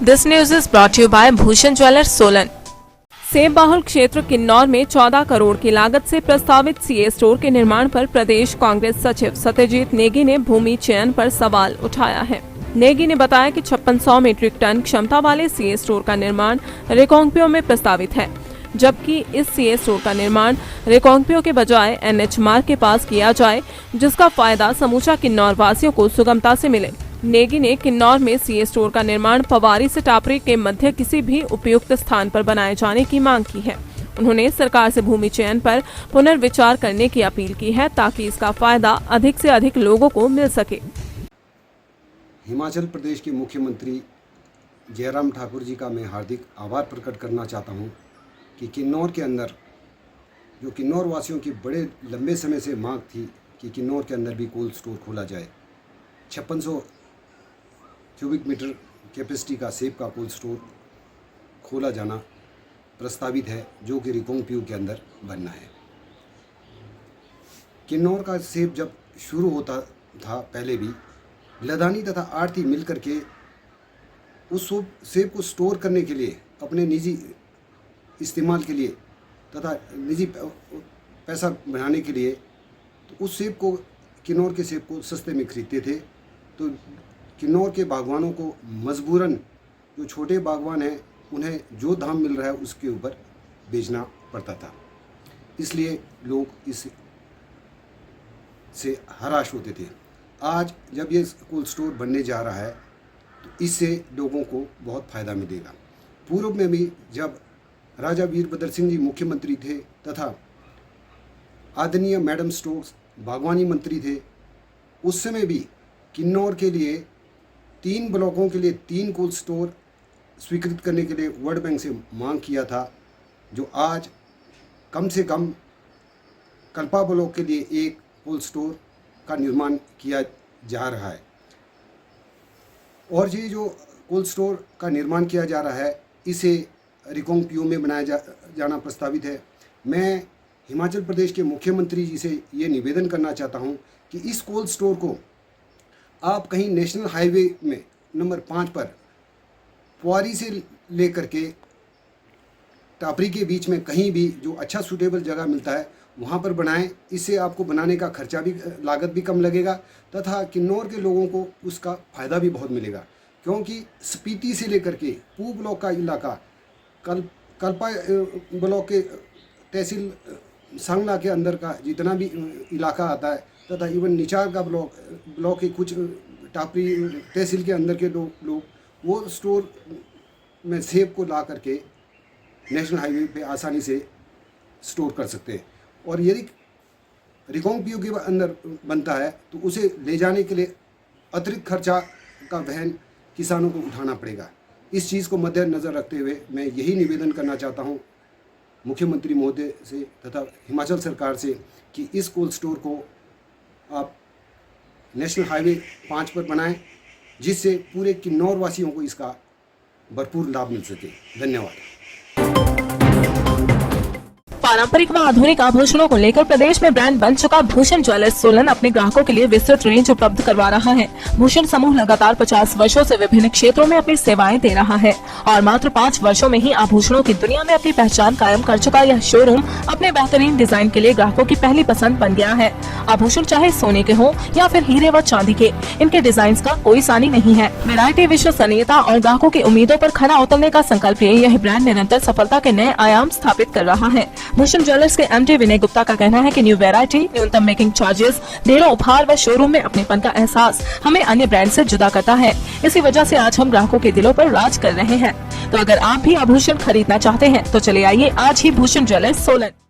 This news is brought to you by Bhushan Jewellers Solan. सेब बाहुल क्षेत्र किन्नौर में 14 करोड़ की लागत से प्रस्तावित सीए स्टोर के निर्माण पर प्रदेश कांग्रेस सचिव सत्यजीत नेगी ने भूमि चयन पर सवाल उठाया है। नेगी ने बताया कि 5600 मीट्रिक टन क्षमता वाले सीए स्टोर का निर्माण रिकांगपिओ में प्रस्तावित है, जबकि इस सीए स्टोर का निर्माण रिकांगपिओ के बजाय एनएच मार्ग के पास किया जाए, जिसका फायदा समूचा किन्नौर वासियों को सुगमता से मिले। नेगी ने किन्नौर में सीए स्टोर का निर्माण पवारी से टापरी के मध्य किसी भी उपयुक्त स्थान पर बनाए जाने की मांग की है। उन्होंने सरकार से भूमि चयन पर पुनर्विचार करने की अपील की है, ताकि इसका फायदा अधिक से अधिक लोगों को मिल सके। हिमाचल प्रदेश के मुख्यमंत्री जयराम ठाकुर जी का मैं हार्दिक आभार प्रकट करना चाहता हूं कि किन्नौर के अंदर, जो किन्नौर वासियों की बड़े लंबे समय से मांग थी कि किन्नौर के अंदर भी कोल्ड स्टोर खोला जाए, 5600 क्यूबिक मीटर कैपेसिटी का सेब का कोल्ड स्टोर खोला जाना प्रस्तावित है, जो कि रिकांगपिओ के अंदर बनना है। किन्नौर का सेब जब शुरू होता था, पहले भी लदानी तथा आढ़ती मिल करके उस सेब को स्टोर करने के लिए, अपने निजी इस्तेमाल के लिए तथा निजी पैसा बनाने के लिए, तो उस सेब को, किन्नौर के सेब को सस्ते में खरीदते थे। तो किन्नौर के बागवानों को मजबूरन, जो छोटे बागवान हैं, उन्हें जो दाम मिल रहा है उसके ऊपर बेचना पड़ता था। इसलिए लोग इस से हराश होते थे। आज जब ये कोल्ड स्टोर बनने जा रहा है, तो इससे लोगों को बहुत फ़ायदा मिलेगा। पूर्व में भी जब राजा वीरभद्र सिंह जी मुख्यमंत्री थे तथा आदरणीय मैडम स्टोक्स बागवानी मंत्री थे, उस समय भी किन्नौर के लिए 3 ब्लॉकों के लिए 3 कोल्ड स्टोर स्वीकृत करने के लिए वर्ल्ड बैंक से मांग किया था, जो आज कम से कम कल्पा ब्लॉक के लिए 1 कोल्ड स्टोर का निर्माण किया जा रहा है। और ये जो कोल्ड स्टोर का निर्माण किया जा रहा है, इसे रिकांगपिओ में बनाया जाना प्रस्तावित है। मैं हिमाचल प्रदेश के मुख्यमंत्री जी से ये निवेदन करना चाहता हूँ कि इस कोल्ड स्टोर को आप कहीं नेशनल हाईवे में नंबर 5 पर पवारी से लेकर के टापरी के बीच में कहीं भी जो अच्छा सूटेबल जगह मिलता है, वहाँ पर बनाएं। इससे आपको बनाने का खर्चा भी, लागत भी कम लगेगा तथा किन्नौर के लोगों को उसका फ़ायदा भी बहुत मिलेगा, क्योंकि स्पीति से लेकर के पू ब्लॉक का इलाका, कल्पा ब्लॉक के तहसील सांगला के अंदर का जितना भी इलाका आता है, तथा इवन निचार का ब्लॉक के कुछ टापरी तहसील के अंदर के लोग वो स्टोर में सेब को ला करके नेशनल हाईवे पे आसानी से स्टोर कर सकते हैं। और यदि रिकांगपिओ के अंदर बनता है, तो उसे ले जाने के लिए अतिरिक्त खर्चा का वहन किसानों को उठाना पड़ेगा। इस चीज़ को मद्देनज़र रखते हुए मैं यही निवेदन करना चाहता हूँ मुख्यमंत्री महोदय से तथा हिमाचल सरकार से कि इस कोल्ड स्टोर को आप नेशनल हाईवे 5 पर बनाएं, जिससे पूरे किन्नौर वासियों को इसका भरपूर लाभ मिल सके। धन्यवाद। पारंपरिक व आधुनिक आभूषणों को लेकर प्रदेश में ब्रांड बन चुका भूषण ज्वेलर्स सोलन अपने ग्राहकों के लिए विस्तृत रेंज उपलब्ध करवा रहा है। भूषण समूह लगातार 50 वर्षों से विभिन्न क्षेत्रों में अपनी सेवाएं दे रहा है और मात्र 5 वर्षों में ही आभूषणों की दुनिया में अपनी पहचान कायम कर चुका यह शोरूम अपने बेहतरीन डिजाइन के लिए ग्राहकों की पहली पसंद बन गया है। आभूषण चाहे सोने के हो या फिर हीरे व चांदी के, इनके डिजाइन का कोई सानी नहीं है। वैरायटी, विश्वसनीयता और ग्राहकों की उम्मीदों पर खरा उतरने का संकल्प लिए यह ब्रांड निरंतर सफलता के नए आयाम स्थापित कर रहा है। भूषण ज्वेलर्स के एमडी विनय गुप्ता का कहना है कि न्यू वैरायटी, न्यूनतम मेकिंग चार्जेस, ढेरों उपहार व शोरूम में अपनेपन का एहसास हमें अन्य ब्रांड से जुदा करता है। इसी वजह से आज हम ग्राहकों के दिलों पर राज कर रहे हैं। तो अगर आप भी आभूषण खरीदना चाहते हैं, तो चले आइए आज ही भूषण ज्वेलर्स सोलन।